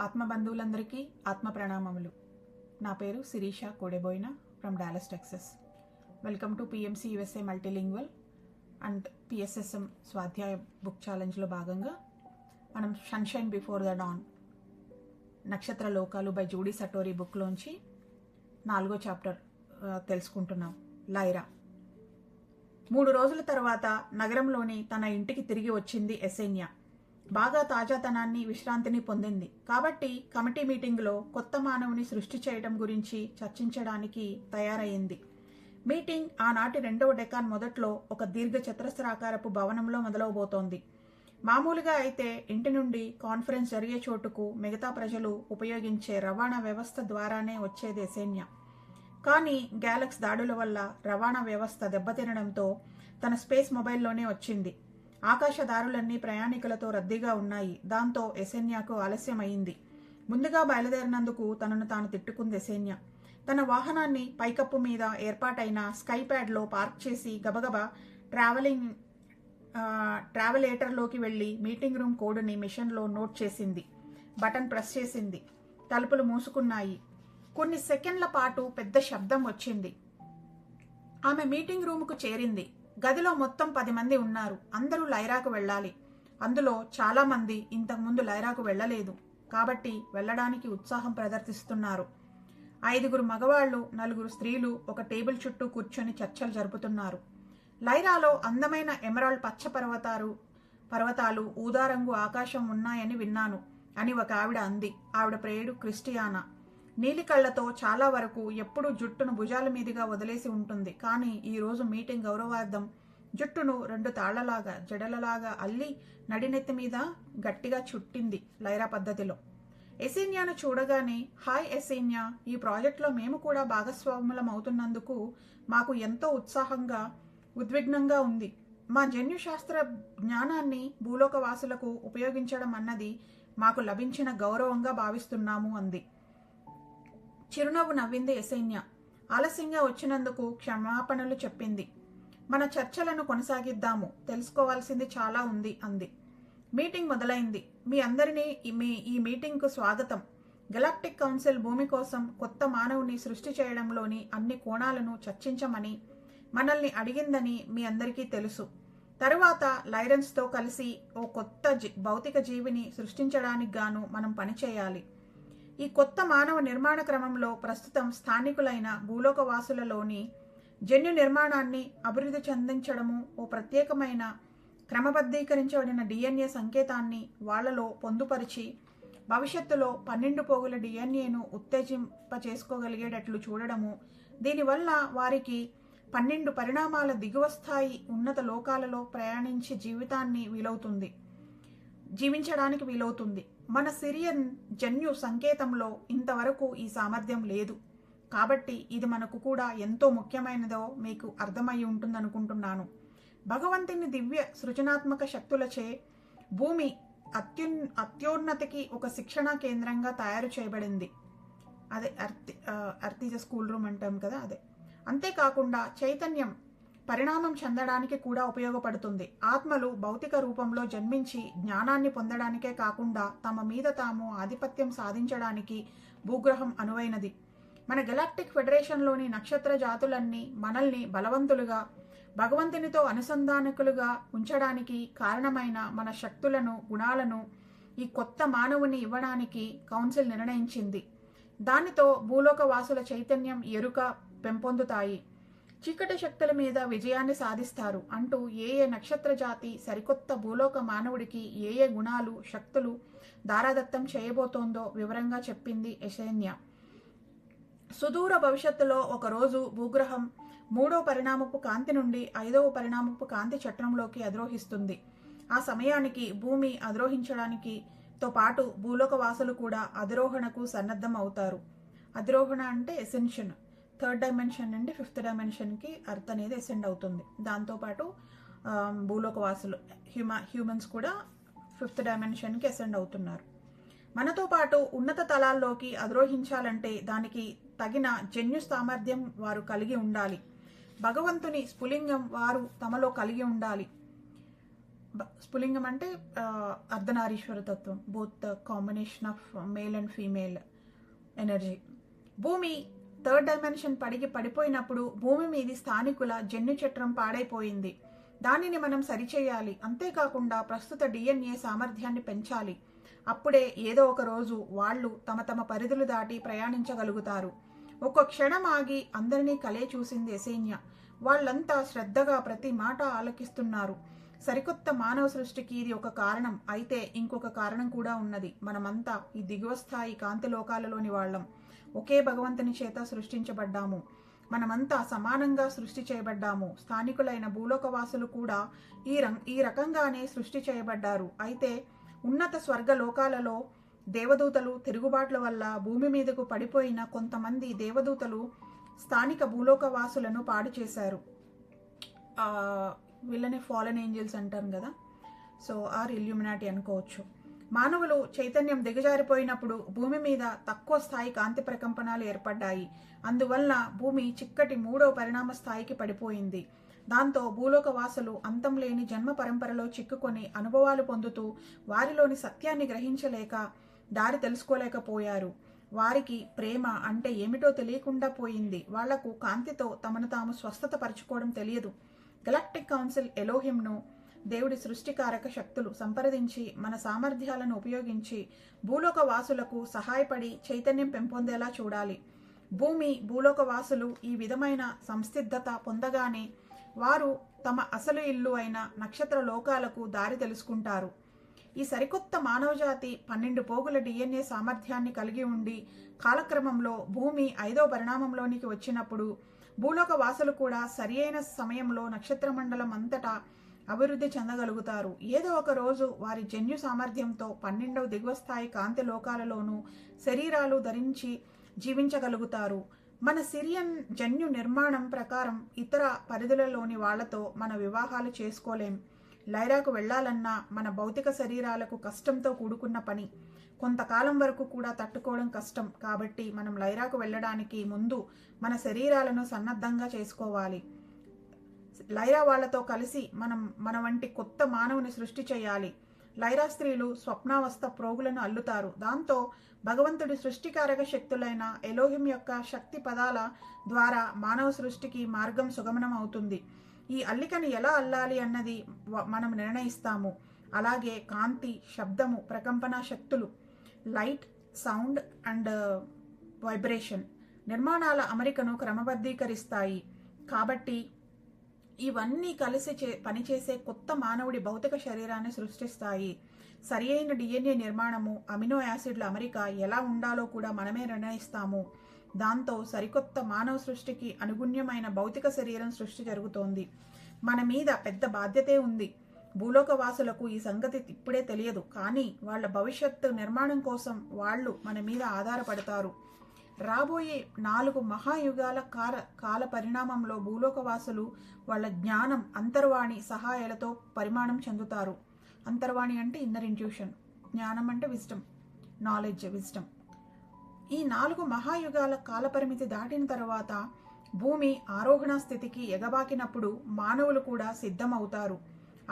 ఆత్మబంధువులందరికీ ఆత్మ ప్రణామములు. నా పేరు Shirisha Kodeboyina from Dallas, Texas. Welcome to PMC USA multilingual and PSSM Swadhyaya book ఛాలెంజ్లో భాగంగా మనం సన్షైన్ బిఫోర్ ద డాన్ నక్షత్ర లోకాలు బై జూడీ సటోరీ బుక్లోంచి 4వ చాప్టర్ తెలుసుకుంటున్నాం. లైరా 3 రోజుల తర్వాత నగరంలోని తన ఇంటికి తిరిగి వచ్చింది ఎసెన్యా. బాగా తాజాతనాన్ని, విశ్రాంతిని పొందింది కాబట్టి కమిటీ మీటింగ్లో కొత్త మానవుని సృష్టి చేయడం గురించి చర్చించడానికి తయారయ్యింది. మీటింగ్ ఆనాటి 2వ డెకాన్ మొదట్లో ఒక దీర్ఘ చతురస్రాకారపు భవనంలో మొదలవబోతోంది. మామూలుగా అయితే ఇంటి నుండి కాన్ఫరెన్స్ జరిగే చోటుకు మిగతా ప్రజలు ఉపయోగించే రవాణా వ్యవస్థ ద్వారానే వచ్చేది ఎసెన్యా. కానీ గ్యాలక్స్ దాడుల వల్ల రవాణా వ్యవస్థ దెబ్బతినడంతో తన స్పేస్ మొబైల్లోనే వచ్చింది. ఆకాశదారులన్నీ ప్రయాణికులతో రద్దీగా ఉన్నాయి. దాంతో ఎసెన్యాకు ఆలస్యమైంది. ముందుగా బయలుదేరినందుకు తనను తాను తిట్టుకుంది ఎసెన్యా. తన వాహనాన్ని పైకప్పు మీద ఏర్పాటైన స్కై ప్యాడ్లో పార్క్ చేసి గబగబా ట్రావెలేటర్లోకి వెళ్ళి మీటింగ్ రూమ్ కోడ్ని మిషన్లో నోట్ చేసింది. బటన్ ప్రెస్ చేసింది. తలుపులు మూసుకున్నాయి. కొన్ని సెకండ్ల పాటు పెద్ద శబ్దం వచ్చింది. ఆమె మీటింగ్ రూముకు చేరింది. గదిలో మొత్తం 10 మంది ఉన్నారు. అందరూ లైరాకు వెళ్ళాలి. అందులో చాలా మంది ఇంతకుముందు లైరాకు వెళ్ళలేదు కాబట్టి వెళ్ళడానికి ఉత్సాహం ప్రదర్శిస్తున్నారు. 5 మగవాళ్లు, 4 స్త్రీలు ఒక టేబుల్ చుట్టూ కూర్చొని చర్చలు జరుపుతున్నారు. లైరాలో అందమైన ఎమరాల్డ్ పచ్చ పర్వతాలు, ఊదారంగు ఆకాశం ఉన్నాయని విన్నాను అని ఒక ఆవిడ అంది. ఆవిడ పేరు క్రిస్టియానా. నీలి కళ్లతో చాలా వరకు ఎప్పుడూ జుట్టును భుజాల మీదుగా వదిలేసి ఉంటుంది. కానీ ఈరోజు మీటింగ్ గౌరవార్థం జుట్టును 2 తాళ్లలాగా, జడలలాగా అల్లి నడినెత్తి మీద గట్టిగా చుట్టింది లైరా పద్ధతిలో. ఎసెన్యాను చూడగానే, హాయ్ ఎసెన్యా, ఈ ప్రాజెక్టులో మేము కూడా భాగస్వాములం అవుతున్నందుకు మాకు ఎంతో ఉత్సాహంగా, ఉద్విగ్నంగా ఉంది. మా జన్యుశాస్త్ర జ్ఞానాన్ని భూలోకవాసులకు ఉపయోగించడం అన్నది మాకు లభించిన గౌరవంగా భావిస్తున్నాము అంది. చిరునవ్వు నవ్వింది ఎసెన్యా. ఆలస్యంగా వచ్చినందుకు క్షమాపణలు చెప్పింది. మన చర్చలను కొనసాగిద్దాము, తెలుసుకోవాల్సింది చాలా ఉంది అంది. మీటింగ్ మొదలైంది. మీ అందరినీ ఈ మీటింగ్కు స్వాగతం. గెలాక్టిక్ కౌన్సిల్ భూమి కోసం కొత్త మానవుని సృష్టి చేయడంలోని అన్ని కోణాలను చర్చించమని మనల్ని అడిగిందని మీ అందరికీ తెలుసు. తరువాత లైరన్స్తో కలిసి ఓ కొత్త భౌతిక జీవిని సృష్టించడానికి గాను మనం పనిచేయాలి. ఈ కొత్త మానవ నిర్మాణ క్రమంలో ప్రస్తుతం స్థానికులైన భూలోకవాసులలోని జన్యు నిర్మాణాన్ని అభివృద్ధి చెందించడము, ఓ ప్రత్యేకమైన క్రమబద్ధీకరించబడిన డిఎన్ఏ సంకేతాన్ని వాళ్లలో పొందుపరిచి భవిష్యత్తులో 12 పోగుల డిఎన్ఏను ఉత్తేజింపచేసుకోగలిగేటట్లు చూడడము. దీనివల్ల వారికి 12 పరిణామాల దిగువ స్థాయి ఉన్నత లోకాలలో ప్రయాణించి జీవించడానికి వీలవుతుంది. మన సిరియన్ జన్యు సంకేతంలో ఇంతవరకు ఈ సామర్థ్యం లేదు కాబట్టి ఇది మనకు కూడా ఎంతో ముఖ్యమైనదో మీకు అర్థమై ఉంటుందనుకుంటున్నాను. భగవంతుని దివ్య సృజనాత్మక శక్తులచే భూమి అత్యున్నతికి ఒక శిక్షణా కేంద్రంగా తయారు చేయబడింది. అదే అర్త్ ఈజ్ స్కూల్ రూమ్ అంటాం కదా, అదే. అంతేకాకుండా చైతన్యం పరిణామం చెందడానికి కూడా ఉపయోగపడుతుంది. ఆత్మలు భౌతిక రూపంలో జన్మించి జ్ఞానాన్ని పొందడానికే కాకుండా తమ మీద తాము ఆధిపత్యం సాధించడానికి భూగ్రహం అనువైనది. మన గెలాక్టిక్ ఫెడరేషన్లోని నక్షత్ర జాతులన్నీ మనల్ని బలవంతులుగా, భగవంతునితో అనుసంధానకులుగా ఉంచడానికి కారణమైన మన శక్తులను, గుణాలను ఈ కొత్త మానవుని ఇవ్వడానికి కౌన్సిల్ నిర్ణయించింది. దానితో భూలోక వాసుల చైతన్యం, ఎరుక పెంపొందుతాయి. చీకటి శక్తుల మీద విజయాన్ని సాధిస్తారు అంటూ ఏ నక్షత్ర జాతి సరికొత్త భూలోక మానవుడికి ఏ గుణాలు, శక్తులు దారాదత్తం చేయబోతోందో వివరంగా చెప్పింది ఎసెన్యా. సుదూర భవిష్యత్తులో ఒకరోజు భూగ్రహం 3వ పరిణామపు కాంతి నుండి 5వ పరిణామపు కాంతి చట్రంలోకి అధిరోహిస్తుంది. ఆ సమయానికి భూమి అధిరోహించడానికి తో పాటు భూలోక వాసులు కూడా అధిరోహణకు సన్నద్ధం అవుతారు. అధిరోహణ అంటే ఎసెన్షన్. 3rd డైమెన్షన్ నుండి 5th డైమెన్షన్కి అర్త్ అనేది ఎసెండ్ అవుతుంది. దాంతోపాటు భూలోకవాసులు హ్యూమన్స్ కూడా 5th డైమెన్షన్కి ఎసెండ్ అవుతున్నారు. మనతో పాటు ఉన్నత తలాల్లోకి అధిరోహించాలంటే దానికి తగిన జన్యు సామర్థ్యం వారు కలిగి ఉండాలి. భగవంతుని స్ఫులింగం వారు తమలో కలిగి ఉండాలి. స్ఫులింగం అంటే అర్ధనారీశ్వర తత్వం, both combination of male and female energy. భూమి థర్డ్ డైమెన్షన్ పడిపోయినప్పుడు భూమి మీది స్థానికుల జన్యు చట్రం పాడైపోయింది. దానిని మనం సరిచేయాలి. అంతేకాకుండా ప్రస్తుత DNA సామర్థ్యాన్ని పెంచాలి. అప్పుడే ఏదో ఒక రోజు వాళ్ళు తమ పరిధులు దాటి ప్రయాణించగలుగుతారు. ఒక క్షణం ఆగి అందరినీ కలే చూసింది ఎసేన్య. వాళ్ళంతా శ్రద్ధగా ప్రతి మాట ఆలకిస్తున్నారు. సరికొత్త మానవ సృష్టికి ఇది ఒక కారణం. అయితే ఇంకొక కారణం కూడా ఉన్నది. మనమంతా ఈ దిగువ స్థాయి కాంతి లోకాలలోని వాళ్ళం. ఒకే భగవంతుని చేత సృష్టించబడ్డాము. మనమంతా సమానంగా సృష్టి చేయబడ్డాము. స్థానికులైన భూలోకవాసులు కూడా ఈ రకంగానే సృష్టి చేయబడ్డారు. అయితే ఉన్నత స్వర్గ లోకాలలో దేవదూతలు తిరుగుబాట్ల వల్ల భూమి మీదకు పడిపోయిన కొంతమంది దేవదూతలు స్థానిక భూలోకవాసులను పాడు చేశారు. వీళ్ళని ఫాలెన్ ఏంజల్స్ అంటారు కదా, సో ఆర్ ఇల్యూమినాటి అనుకోవచ్చు. మానవులు చైతన్యం దిగజారిపోయినప్పుడు భూమి మీద తక్కువ స్థాయి కాంతి ప్రకంపనాలు ఏర్పడ్డాయి. అందువల్ల భూమి చిక్కటి 3వ పరిణామ స్థాయికి పడిపోయింది. దాంతో భూలోకవాసులు అంతం లేని జన్మ పరంపరలో చిక్కుకొని అనుభవాలు పొందుతూ వారిలోని సత్యాన్ని గ్రహించలేక దారి తెలుసుకోలేకపోయారు. వారికి ప్రేమ అంటే ఏమిటో తెలియకుండా పోయింది. వాళ్లకు కాంతితో తమను తాము స్వస్థత పరచుకోవడం తెలియదు. గెలాక్టిక్ కౌన్సిల్ ఎలోహింను, దేవుడి సృష్టికారక శక్తులు సంప్రదించి మన సామర్థ్యాలను ఉపయోగించి భూలోక వాసులకు సహాయపడి చైతన్యం పెంపొందేలా చూడాలి. భూలోక వాసులు ఈ విధమైన సంసిద్ధత పొందగానే వారు తమ అసలు ఇల్లు అయిన నక్షత్ర లోకాలకు దారి తెలుసుకుంటారు. ఈ సరికొత్త మానవజాతి 12 పోగుల DNA సామర్థ్యాన్ని కలిగి ఉండి కాలక్రమంలో భూమి 5వ పరిణామంలోనికి వచ్చినప్పుడు భూలోక వాసులు కూడా సరి అయిన సమయంలో నక్షత్ర మండలం అంతటా అభివృద్ధి చెందగలుగుతారు. ఏదో ఒక రోజు వారి జన్యు సామర్థ్యంతో 12వ దిగువ స్థాయి కాంతి లోకాలలోనూ శరీరాలు ధరించి జీవించగలుగుతారు. మన సిరియన్ జన్యు నిర్మాణం ప్రకారం ఇతర పరిధులలోని వాళ్లతో మన వివాహాలు చేసుకోలేం. లైరాకు వెళ్లాలన్నా మన భౌతిక శరీరాలకు కష్టంతో కూడుకున్న పని. కొంతకాలం వరకు కూడా తట్టుకోవడం కష్టం. కాబట్టి మనం లైరాకు వెళ్ళడానికి ముందు మన శరీరాలను సన్నద్ధంగా చేసుకోవాలి. లైరా వాళ్లతో కలిసి మన వంటి కొత్త మానవుని సృష్టి చేయాలి. లైరా స్త్రీలు స్వప్నావస్థ ప్రోగులను అల్లుతారు. దాంతో భగవంతుడి సృష్టికారక శక్తులైన ఎలోహిం యొక్క శక్తి పదాల ద్వారా మానవ సృష్టికి మార్గం సుగమనం అవుతుంది. ఈ అల్లికను ఎలా అల్లాలి అన్నది మనం నిర్ణయిస్తాము. అలాగే కాంతి, శబ్దము, ప్రకంపన శక్తులు, లైట్, సౌండ్ అండ్ వైబ్రేషన్ నిర్మాణాల అమరికను క్రమబద్ధీకరిస్తాయి. కాబట్టి ఇవన్నీ కలిసి పనిచేసే కొత్త మానవుడి భౌతిక శరీరాన్ని సృష్టిస్తాయి. సరి అయిన DNA నిర్మాణము, అమినో యాసిడ్ల అమరిక ఎలా ఉండాలో కూడా మనమే నిర్ణయిస్తాము. దాంతో సరికొత్త మానవ సృష్టికి అనుగుణ్యమైన భౌతిక శరీరం సృష్టి జరుగుతోంది. మన మీద పెద్ద బాధ్యతే ఉంది. భూలోక వాసులకు ఈ సంగతి ఇప్పుడే తెలియదు. కానీ వాళ్ళ భవిష్యత్తు నిర్మాణం కోసం వాళ్ళు మన మీద ఆధారపడతారు. రాబోయే 4 మహాయుగాల కాల పరిణామంలో భూలోకవాసులు వాళ్ళ జ్ఞానం, అంతర్వాణి సహాయాలతో పరిమాణం చెందుతారు. అంతర్వాణి అంటే ఇన్నర్ ఇంట్యూషన్, జ్ఞానం అంటే విజ్డమ్, నాలెడ్జ్, విజ్డమ్. ఈ 4 మహాయుగాల కాలపరిమితి దాటిన తర్వాత భూమి ఆరోహణ స్థితికి ఎగబాకినప్పుడు మానవులు కూడా సిద్ధమవుతారు.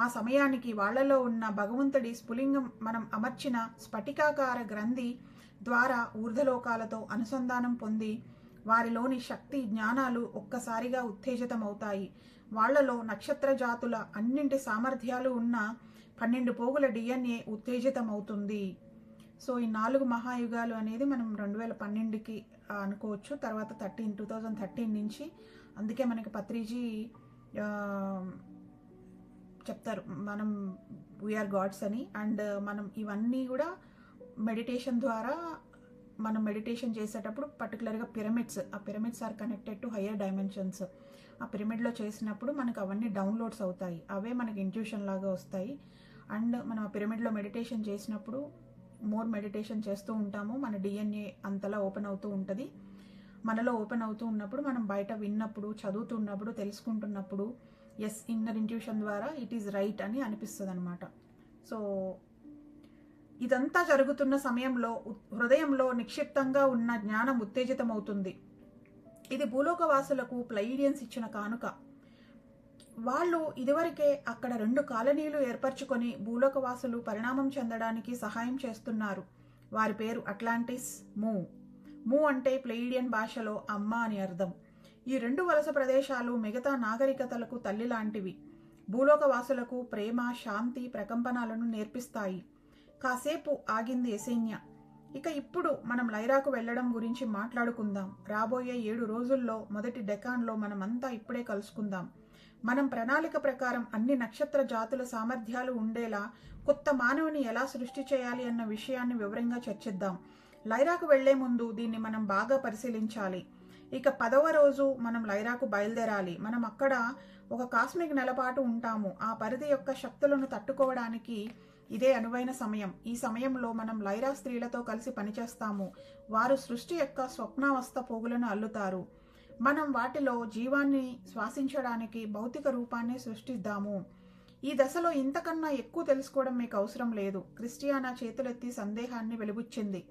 ఆ సమయానికి వాళ్లలో ఉన్న భగవంతుడి స్ఫులింగం మనం అమర్చిన స్ఫటికాకార గ్రంథి ద్వారా ఊర్ధ్వలోకాలతో అనుసంధానం పొంది వారిలోని శక్తి, జ్ఞానాలు ఒక్కసారిగా ఉత్తేజితమవుతాయి. వాళ్లలో నక్షత్ర జాతుల అన్నింటి సామర్థ్యాలు ఉన్న 12 పోగుల DNA ఉత్తేజితమవుతుంది. సో ఈ 4 మహాయుగాలు అనేది మనం 2012కి అనుకోవచ్చు. తర్వాత 2013 నుంచి, అందుకే మనకి పత్రిజీ చెప్తారు మనం వీఆర్ గాడ్స్ అని. అండ్ మనం ఇవన్నీ కూడా మెడిటేషన్ ద్వారా మనం మెడిటేషన్ చేసేటప్పుడు పర్టికులర్గా ఆ pyramids are connected to higher dimensions. ఆ పిరమిడ్లో చేసినప్పుడు మనకు అవన్నీ డౌన్లోడ్స్ అవుతాయి. అవే మనకి ఇంట్యూషన్ లాగా వస్తాయి. అండ్ మనం ఆ పిరమిడ్లో మెడిటేషన్ చేసినప్పుడు మోర్ మెడిటేషన్ చేస్తూ ఉంటాము. మన DNA అంతలా ఓపెన్ అవుతూ ఉంటుంది. మనలో ఓపెన్ అవుతూ ఉన్నప్పుడు మనం బయట విన్నప్పుడు, చదువుతున్నప్పుడు, తెలుసుకుంటున్నప్పుడు ఎస్, ఇన్నర్ ఇంట్యూషన్ ద్వారా ఇట్ ఈజ్ రైట్ అని అనిపిస్తుంది అనమాట. సో ఇదంతా జరుగుతున్న సమయంలో హృదయంలో నిక్షిప్తంగా ఉన్న జ్ఞానం ఉత్తేజితమవుతుంది. ఇది భూలోకవాసులకు ప్లైడియన్స్ ఇచ్చిన కానుక. వాళ్ళు ఇదివరకే అక్కడ 2 కాలనీలు ఏర్పరచుకొని భూలోకవాసులు పరిణామం చెందడానికి సహాయం చేస్తున్నారు. వారి పేరు అట్లాంటిస్, మూ అంటే ప్లెయిడియన్ భాషలో అమ్మ అని అర్థం. ఈ 2 వలస ప్రదేశాలు మిగతా నాగరికతలకు తల్లి లాంటివి. భూలోకవాసులకు ప్రేమ, శాంతి, ప్రకంపనలను నేర్పిస్తాయి. కాసేపు ఆగింది ఎసేన్య. ఇక ఇప్పుడు మనం లైరాకు వెళ్లడం గురించి మాట్లాడుకుందాం. రాబోయే 7 రోజుల్లో మొదటి డెకాన్లో మనమంతా ఇప్పుడే కలుసుకుందాం. మనం ప్రణాళిక ప్రకారం అన్ని నక్షత్ర జాతుల సామర్థ్యాలు ఉండేలా కొత్త మానవుని ఎలా సృష్టి చేయాలి అన్న విషయాన్ని వివరంగా చర్చిద్దాం. లైరాకు వెళ్లే ముందు దీన్ని మనం బాగా పరిశీలించాలి. ఇక 10వ రోజు మనం లైరాకు బయలుదేరాలి. మనం అక్కడ ఒక కాస్మిక్ నెలపాటు ఉంటాము. ఆ పరిధి యొక్క శక్తులను తట్టుకోవడానికి ఇదే అనువైన సమయం. ఈ సమయంలో మనం లైరా స్త్రీలతో కలిసి పనిచేస్తాము. వారు సృష్టి యొక్క స్వప్నావస్థ పోగులను అల్లుతారు. మనం వాటిలో జీవాన్ని శ్వాసించడానికి భౌతిక రూపాన్ని సృష్టిద్దాము. ఈ దశలో ఇంతకన్నా ఎక్కువ తెలుసుకోవడం మీకు అవసరం లేదు. క్రిస్టియానా చేతులెత్తి సందేహాన్ని వెలుబుచ్చింది.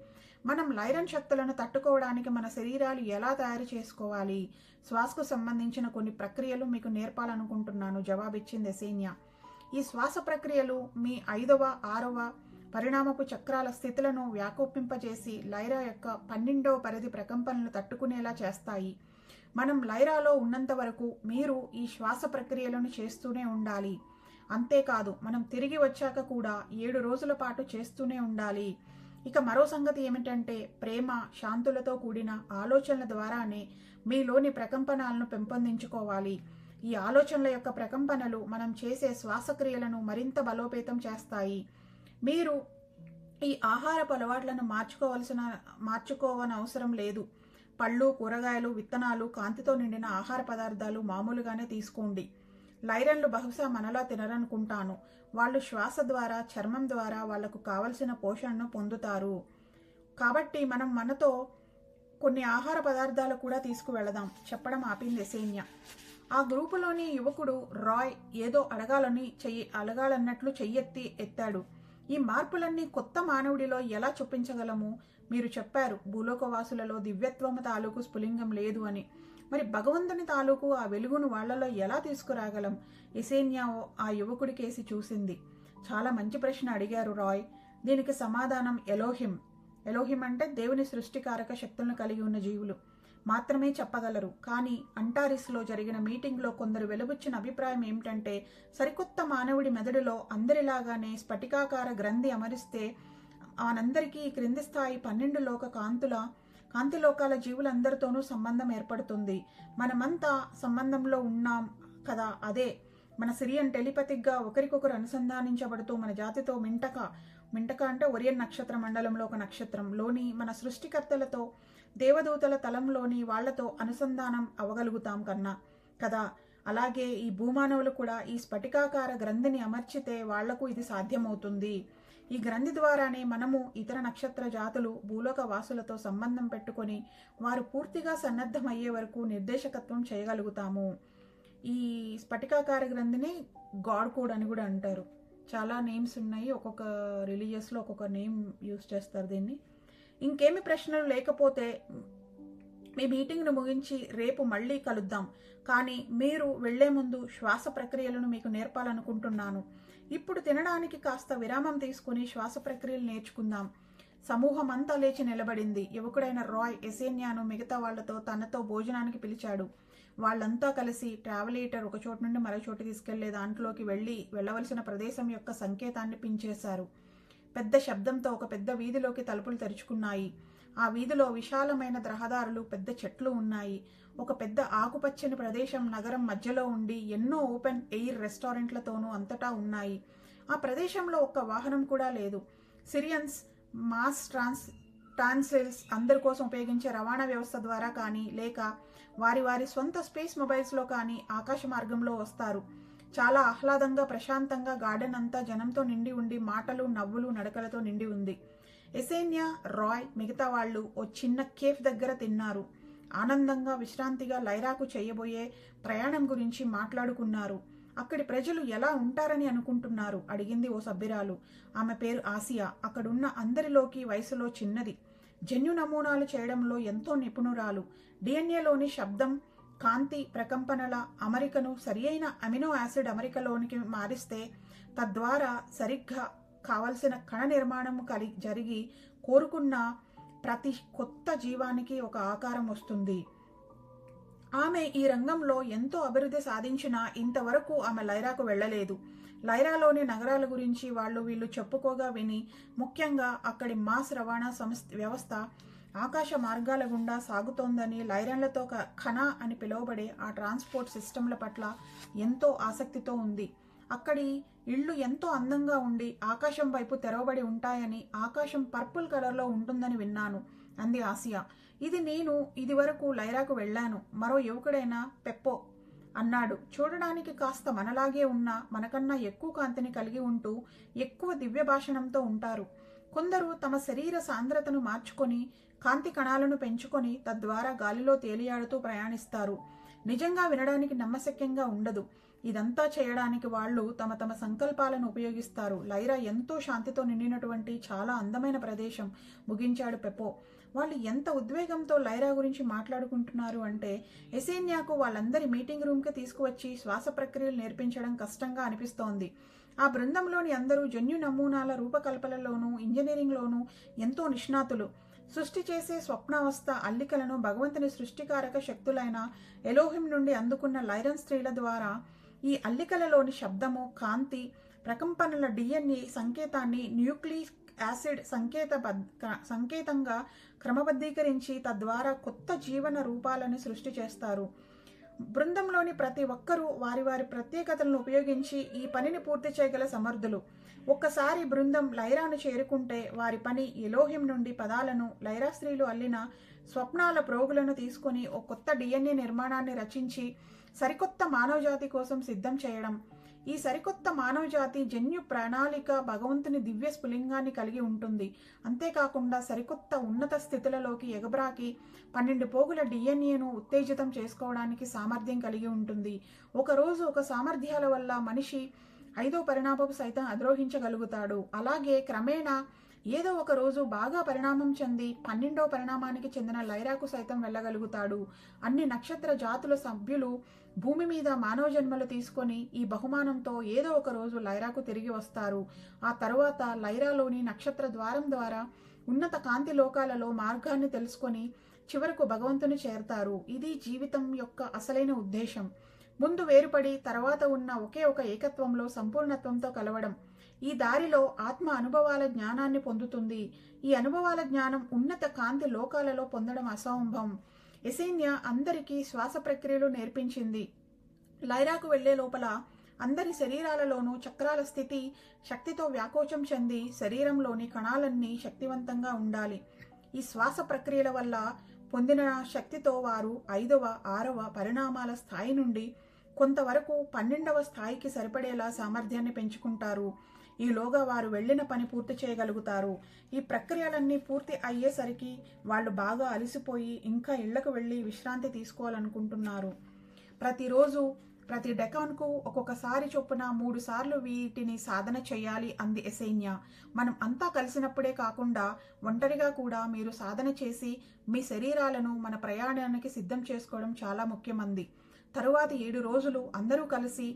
మనం లైరన్ శక్తులను తట్టుకోవడానికి మన శరీరాలు ఎలా తయారు చేసుకోవాలి? శ్వాసకు సంబంధించిన కొన్ని ప్రక్రియలు మీకు నేర్పాలనుకుంటున్నాను, జవాబిచ్చింది ఎసేన్య. ఈ శ్వాస ప్రక్రియలు మీ 5వ, 6వ పరిణామపు చక్రాల స్థితులను వ్యాకోపింపజేసి లైరా యొక్క 12వ పరిధి ప్రకంపనలు తట్టుకునేలా చేస్తాయి. మనం లైరాలో ఉన్నంత వరకు మీరు ఈ శ్వాస ప్రక్రియలను చేస్తూనే ఉండాలి. అంతేకాదు, మనం తిరిగి వచ్చాక కూడా 7 రోజుల పాటు చేస్తూనే ఉండాలి. ఇక మరో సంగతి ఏమిటంటే, ప్రేమ, శాంతులతో కూడిన ఆలోచనల ద్వారానే మీలోని ప్రకంపనాలను పెంపొందించుకోవాలి. ఈ ఆలోచనల యొక్క ప్రకంపనలు మనం చేసే శ్వాసక్రియలను మరింత బలోపేతం చేస్తాయి. మీరు ఈ ఆహారపు అలవాట్లను మార్చుకోవనవసరం లేదు. పళ్ళు, కూరగాయలు, విత్తనాలు, కాంతితో నిండిన ఆహార పదార్థాలు మామూలుగానే తీసుకోండి. లైరన్లు బహుశా మనలా తినరనుకుంటాను. వాళ్ళు శ్వాస ద్వారా, చర్మం ద్వారా వాళ్లకు కావలసిన పోషణను పొందుతారు. కాబట్టి మనం మనతో కొన్ని ఆహార పదార్థాలు కూడా తీసుకువెళదాం, చెప్పడం ఆపింది ఎసేన్య. ఆ గ్రూపులోని యువకుడు రాయ్ ఏదో అడగాలన్నట్లు చెయ్యెత్తి ఎత్తాడు. ఈ మార్పులన్నీ కొత్త మానవుడిలో ఎలా చొప్పించగలము? మీరు చెప్పారు భూలోకవాసులలో దివ్యత్వము తాలూకు స్ఫులింగం లేదు అని. మరి భగవంతుని తాలూకు ఆ వెలుగును వాళ్లలో ఎలా తీసుకురాగలం? ఎసేన్య ఆ యువకుడి కేసి చూసింది. చాలా మంచి ప్రశ్న అడిగారు రాయ్. దీనికి సమాధానం ఎలోహిం. ఎలోహిం అంటే దేవుని సృష్టికారక శక్తులను కలిగి ఉన్న జీవులు మాత్రమే చెప్పగలరు. కానీ అంటారిస్లో జరిగిన మీటింగ్లో కొందరు వెలుబుచ్చిన అభిప్రాయం ఏమిటంటే, సరికొత్త మానవుడి మెదడులో అందరిలాగానే స్ఫటికాకార గ్రంథి అమరిస్తే ఆనందరికీ ఈ క్రింది స్థాయి 12 కాంతిలోకాల జీవులందరితోనూ సంబంధం ఏర్పడుతుంది. మనమంతా సంబంధంలో ఉన్నాం కదా. అదే మన సిరియన్ టెలిపతిక్గా ఒకరికొకరు అనుసంధానించబడుతూ మన జాతితో మింటక అంటే ఒరియన్ నక్షత్ర మండలంలో ఒక నక్షత్రంలోని మన సృష్టికర్తలతో, దేవదూతల తలంలోని వాళ్లతో అనుసంధానం అవ్వగలుగుతాం కదా. అలాగే ఈ భూమానవులు కూడా ఈ స్ఫటికాకార గ్రంథిని అమర్చితే వాళ్లకు ఇది సాధ్యమవుతుంది. ఈ గ్రంథి ద్వారానే మనము ఇతర నక్షత్ర జాతులు భూలోక వాసులతో సంబంధం పెట్టుకొని వారు పూర్తిగా సన్నద్ధమయ్యే వరకు నిర్దేశకత్వం చేయగలుగుతాము. ఈ స్ఫటికాకార గ్రంథిని గాడ్ కోడ్ అని కూడా అంటారు. చాలా నేమ్స్ ఉన్నాయి, ఒక్కొక్క రిలీజియస్లో ఒక్కొక్క నేమ్ యూజ్ చేస్తారు దీన్ని. ఇంకేమి ప్రశ్నలు లేకపోతే మీ మీటింగ్ను ముగించి రేపు మళ్ళీ కలుద్దాం. కానీ మీరు వెళ్లే ముందు శ్వాస ప్రక్రియలను మీకు నేర్పాలనుకుంటున్నాను. ఇప్పుడు తినడానికి కాస్త విరామం తీసుకుని శ్వాస ప్రక్రియలు నేర్చుకుందాం. సమూహం అంతా లేచి నిలబడింది. యువకుడైన రాయ్ ఎసేన్యాను మిగతా వాళ్లతో తనతో భోజనానికి పిలిచాడు. వాళ్ళంతా కలిసి ట్రావెలేటర్ ఒక చోటు నుండి మరో చోటు తీసుకెళ్లే దాంట్లోకి వెళ్లవలసిన ప్రదేశం యొక్క సంకేతాన్ని పించేశారు. పెద్ద శబ్దంతో ఒక పెద్ద వీధిలోకి తలుపులు తెరుచుకున్నాయి. ఆ వీధిలో విశాలమైన రహదారులు, పెద్ద చెట్లు ఉన్నాయి. ఒక పెద్ద ఆకుపచ్చని ప్రదేశం నగరం మధ్యలో ఉండి ఎన్నో ఓపెన్ ఎయిర్ రెస్టారెంట్లతోనూ అంతటా ఉన్నాయి. ఆ ప్రదేశంలో ఒక్క వాహనం కూడా లేదు. సిరియన్స్ మాస్ ట్రాన్సిల్స్ అందరి కోసం ఉపయోగించే రవాణా వ్యవస్థ ద్వారా కానీ లేక వారి స్వంత స్పేస్ మొబైల్స్లో కానీ ఆకాశ మార్గంలో వస్తారు. చాలా ఆహ్లాదంగా, ప్రశాంతంగా గార్డెన్ అంతా జనంతో నిండి ఉండి మాటలు, నవ్వులు, నడకలతో నిండి ఉంది. ఎసేన్య, రాయ్, మిగతా వాళ్ళు ఓ చిన్న కేఫ్ దగ్గర తిన్నారు. ఆనందంగా, విశ్రాంతిగా లైరాకు చేయబోయే ప్రయాణం గురించి మాట్లాడుకున్నారు. అక్కడి ప్రజలు ఎలా ఉంటారని అనుకుంటున్నారు? అడిగింది ఓ సభ్యురాలు. ఆమె పేరు ఆసియా. అక్కడున్న అందరిలోకి వయసులో చిన్నది. జన్యు నమూనాలు చేయడంలో ఎంతో నిపుణురాలు. డిఎన్ఏలోని శబ్దం కాంతి ప్రకంపనల అమరికను సరియైన అమినో యాసిడ్ అమరికలోనికి మారిస్తే తద్వారా సరిగ్గా కావలసిన కణ నిర్మాణం జరిగి కోరుకున్న ప్రతి కొత్త జీవానికి ఒక ఆకారం వస్తుంది. ఆమె ఈ రంగంలో ఎంతో అభివృద్ధి సాధించినా ఇంతవరకు ఆమె లైరాకు వెళ్ళలేదు. లైరాలోని నగరాల గురించి వీళ్ళు చెప్పుకోగా విని, ముఖ్యంగా అక్కడి మాస్ రవాణా వ్యవస్థ ఆకాశ మార్గాల గుండా సాగుతోందని, లైరన్లతో ఖనా అని పిలువబడే ఆ ట్రాన్స్పోర్ట్ సిస్టంల పట్ల ఎంతో ఆసక్తితో ఉంది. అక్కడి ఇళ్ళు ఎంతో అందంగా ఉండి ఆకాశం వైపు తెరవబడి ఉంటాయని, ఆకాశం పర్పుల్ కలర్లో ఉంటుందని విన్నాను అంది ఆసియా. నేను ఇదివరకు లైరాకు వెళ్ళాను. మరో యువకుడైన పెప్పో అన్నాడు. చూడడానికి కాస్త మనలాగే ఉన్నా మనకన్నా ఎక్కువ కాంతిని కలిగి ఉంటూ ఎక్కువ దివ్య భాషణంతో ఉంటారు. కొందరు తమ శరీర సాంద్రతను మార్చుకొని కాంతి కణాలను పెంచుకొని తద్వారా గాలిలో తేలియాడుతూ ప్రయాణిస్తారు. నిజంగా వినడానికి నమ్మశక్యంగా ఉండదు. ఇదంతా చేయడానికి వాళ్ళు తమ తమ సంకల్పాలను ఉపయోగిస్తారు. లైరా ఎంతో శాంతితో నిండినటువంటి చాలా అందమైన ప్రదేశం, ముగించాడు పెప్పో. వాళ్ళు ఎంత ఉద్వేగంతో లైరా గురించి మాట్లాడుకుంటున్నారు అంటే, ఎసేన్యాకు వాళ్ళందరి మీటింగ్ రూమ్కి తీసుకువచ్చి శ్వాస ప్రక్రియలు నేర్పించడం కష్టంగా అనిపిస్తోంది. ఆ బృందంలోని అందరూ జన్యు నమూనాల రూపకల్పనలోనూ ఇంజనీరింగ్లోనూ ఎంతో నిష్ణాతులు. సృష్టి చేసే స్వప్నావస్థ అల్లికలను భగవంతుని సృష్టికారక శక్తులైన ఎలోహిం నుండి అందుకున్న లైరన్ స్త్రీల ద్వారా ఈ అల్లికలలోని శబ్దము, కాంతి, ప్రకంపనల డిఎన్ఏ సంకేతాన్ని న్యూక్లిక్ యాసిడ్ సంకేతంగా క్రమబద్ధీకరించి తద్వారా కొత్త జీవన రూపాలను సృష్టి చేస్తారు. బృందంలోని ప్రతి ఒక్కరూ వారి వారి ప్రత్యేకతలను ఉపయోగించి ఈ పనిని పూర్తి చేయగల సమర్థులు. ఒక్కసారి బృందం లైరాను చేరుకుంటే వారి పని ఎలోహిం నుండి పదాలను, లైరా స్త్రీలు అల్లిన స్వప్నాల ప్రోగులను తీసుకుని ఓ కొత్త డిఎన్ఏ నిర్మాణాన్ని రచించి సరికొత్త మానవజాతి కోసం సిద్ధం చేయడం. ఈ సరికొత్త మానవజాతి జన్యు ప్రణాళిక భగవంతుని దివ్య స్ఫులింగాన్ని కలిగి ఉంటుంది. అంతేకాకుండా సరికొత్త ఉన్నత స్థితులలోకి ఎగబ్రాకి 12 పోగుల డిఎన్ఏను ఉత్తేజితం చేసుకోవడానికి సామర్థ్యం కలిగి ఉంటుంది. ఒకరోజు ఒక సామర్థ్యాల వల్ల మనిషి 5వ పరిణామం సైతం అధిరోహించగలుగుతాడు. అలాగే క్రమేణా ఏదో ఒక రోజు బాగా పరిణామం చెంది 12వ పరిణామానికి చెందిన లైరాకు సైతం వెళ్ళగలుగుతాడు. అన్ని నక్షత్ర జాతుల సభ్యులు భూమి మీద మానవ జన్మలు తీసుకొని ఈ బహుమానంతో ఏదో ఒక రోజు లైరాకు తిరిగి వస్తారు. ఆ తరువాత లైరాలోని నక్షత్ర ద్వారం ద్వారా ఉన్నత కాంతి లోకాలలో మార్గాన్ని తెలుసుకొని చివరకు భగవంతుని చేరతారు. ఇది జీవితం యొక్క అసలైన ఉద్దేశం. ముందు వేరుపడి తర్వాత ఉన్న ఒకే ఒక ఏకత్వంలో సంపూర్ణత్వంతో కలవడం. ఈ దారిలో ఆత్మ అనుభవాల జ్ఞానాన్ని పొందుతుంది. ఈ అనుభవాల జ్ఞానం ఉన్నత కాంతి లోకాలలో పొందడం అసంభవం. ఎసేన్యా అందరికీ శ్వాస ప్రక్రియలు నేర్పించింది. లైరాకు వెళ్లే లోపల అందరి శరీరాలలోనూ చక్రాల స్థితి శక్తితో వ్యాకోచం చెంది శరీరంలోని కణాలన్నీ శక్తివంతంగా ఉండాలి. ఈ శ్వాస ప్రక్రియల వల్ల పొందిన శక్తితో వారు 5వ 6వ పరిణామాల స్థాయి నుండి కొంతవరకు 12వ స్థాయికి సరిపడేలా సామర్థ్యాన్ని పెంచుకుంటారు. ఈలోగా వారు వెళ్లిన పని పూర్తి చేయగలుగుతారు. ఈ ప్రక్రియలన్నీ పూర్తి అయ్యేసరికి వాళ్ళు బాగా అలసిపోయి ఇంకా ఇళ్లకు వెళ్లి విశ్రాంతి తీసుకోవాలనుకుంటున్నారు. ప్రతిరోజు ప్రతి డెకాన్కు ఒక్కొక్కసారి చొప్పున 3 సార్లు వీటిని సాధన చేయాలి అంది ఎసేన్యా. మనం అంతా కలిసినప్పుడే కాకుండా ఒంటరిగా కూడా మీరు సాధన చేసి మీ శరీరాలను మన ప్రయాణానికి సిద్ధం చేసుకోవడం చాలా ముఖ్యమంది. తరువాత 7 రోజులు అందరూ కలిసి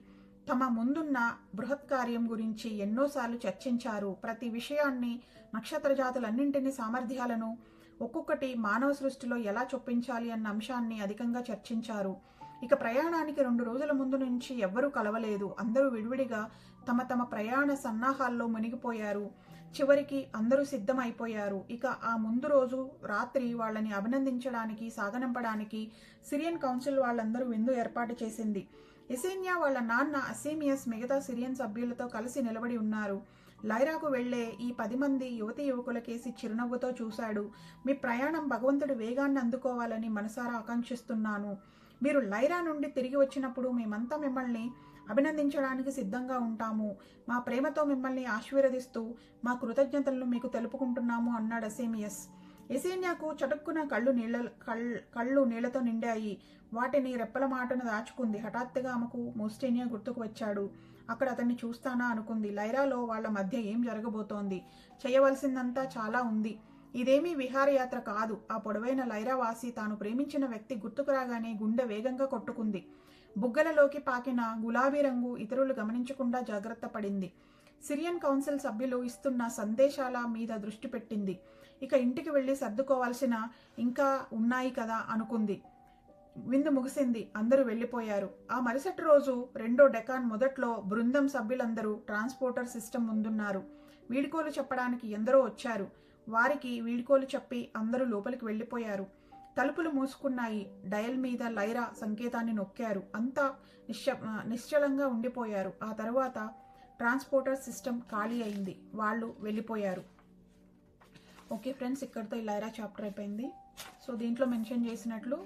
తమ ముందున్న బృహత్ కార్యం గురించి ఎన్నోసార్లు చర్చించారు. ప్రతి విషయాన్ని, నక్షత్ర జాతులన్నింటినీ సామర్థ్యాలను ఒక్కొక్కటి మానవ సృష్టిలో ఎలా చొప్పించాలి అన్న అంశాన్ని అధికంగా చర్చించారు. ఇక ప్రయాణానికి 2 రోజుల ముందు నుంచి ఎవ్వరూ కలవలేదు. అందరూ విడివిడిగా తమ తమ ప్రయాణ సన్నాహాల్లో మునిగిపోయారు. చివరికి అందరూ సిద్ధం అయిపోయారు. ఇక ఆ ముందు రోజు రాత్రి వాళ్ళని అభినందించడానికి, సాగనంపడానికి సిరియన్ కౌన్సిల్ వాళ్ళందరూ విందు ఏర్పాటు చేసింది. ఎసేన్యా వాళ్ళ నాన్న అసేమియస్ మిగతా సిరియన్ సభ్యులతో కలిసి నిలబడి ఉన్నారు. లైరాకు వెళ్లే ఈ 10 మంది యువతీ యువకులకేసి చిరునవ్వుతో చూశాడు. మీ ప్రయాణం భగవంతుడి వేగాన్ని అందుకోవాలని మనసారా ఆకాంక్షిస్తున్నాను. మీరు లైరా నుండి తిరిగి వచ్చినప్పుడు మేమంతా మిమ్మల్ని అభినందించడానికి సిద్ధంగా ఉంటాము. మా ప్రేమతో మిమ్మల్ని ఆశీర్వదిస్తూ మా కృతజ్ఞతలను మీకు తెలుపుకుంటున్నాము అన్నాడు అసేమియస్. ఎసేన్యాకు చటుక్కున కళ్ళు నీళ్లతో నిండాయి. వాటిని రెప్పల మాటను దాచుకుంది. హఠాత్తుగా ఆమెకు మోస్టేనియా గుర్తుకు వచ్చాడు. అక్కడ అతన్ని చూస్తానా అనుకుంది. లైరాలో వాళ్ల మధ్య ఏం జరగబోతోంది? చేయవలసిందంతా చాలా ఉంది. ఇదేమీ విహారయాత్ర కాదు. ఆ పొడవైన లైరావాసి తాను ప్రేమించిన వ్యక్తి గుర్తుకు రాగానే గుండె వేగంగా కొట్టుకుంది. బుగ్గలలోకి పాకిన గులాబీ రంగు ఇతరులు గమనించకుండా జాగ్రత్త పడింది. సిరియన్ కౌన్సిల్ సభ్యులు ఇస్తున్న సందేశాల మీద దృష్టి పెట్టింది. ఇక ఇంటికి వెళ్ళి సర్దుకోవాల్సిన ఇంకా ఉన్నాయి కదా అనుకుంది. విందు ముగిసింది. అందరూ వెళ్ళిపోయారు. ఆ మరుసటి రోజు రెండో డెకాన్ మొదట్లో బృందం సభ్యులందరూ ట్రాన్స్పోర్టర్ సిస్టమ్ ముందున్నారు. వీడ్కోలు చెప్పడానికి ఎందరో వచ్చారు. వారికి వీడ్కోలు చెప్పి అందరూ లోపలికి వెళ్ళిపోయారు. తలుపులు మూసుకున్నాయి. డయల్ మీద లైరా సంకేతాన్ని నొక్కారు. అంతా నిశ్చలంగా ఉండిపోయారు. ఆ తర్వాత ట్రాన్స్పోర్టర్ సిస్టమ్ ఖాళీ అయింది. వాళ్ళు వెళ్ళిపోయారు. ఓకే ఫ్రెండ్స్, ఇక్కడితో ఈ లైరా చాప్టర్ అయిపోయింది. సో దీంట్లో మెన్షన్ చేసినట్లు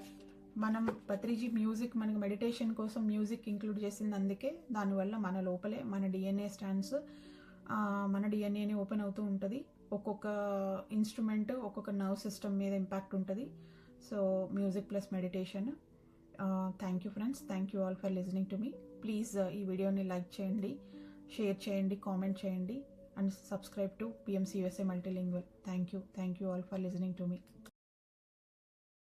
మనం పత్రిజీ మ్యూజిక్ మనకి మెడిటేషన్ కోసం మ్యూజిక్ ఇంక్లూడ్ చేసింది. అందుకే దానివల్ల మన లోపలే మన డిఎన్ఏ స్టాండ్స్ మన డిఎన్ఏని ఓపెన్ అవుతూ ఉంటుంది. ఒక్కొక్క ఇన్స్ట్రుమెంట్ ఒక్కొక్క నర్వ్ సిస్టమ్ మీద ఇంపాక్ట్ ఉంటుంది. So music plus meditation. Thank you friends, thank you all for listening to me. Please ఈ వీడియోని లైక్ చేయండి, షేర్ చేయండి, కామెంట్ చేయండి and subscribe to PMC USA Multilingual. Thank you all for listening to me.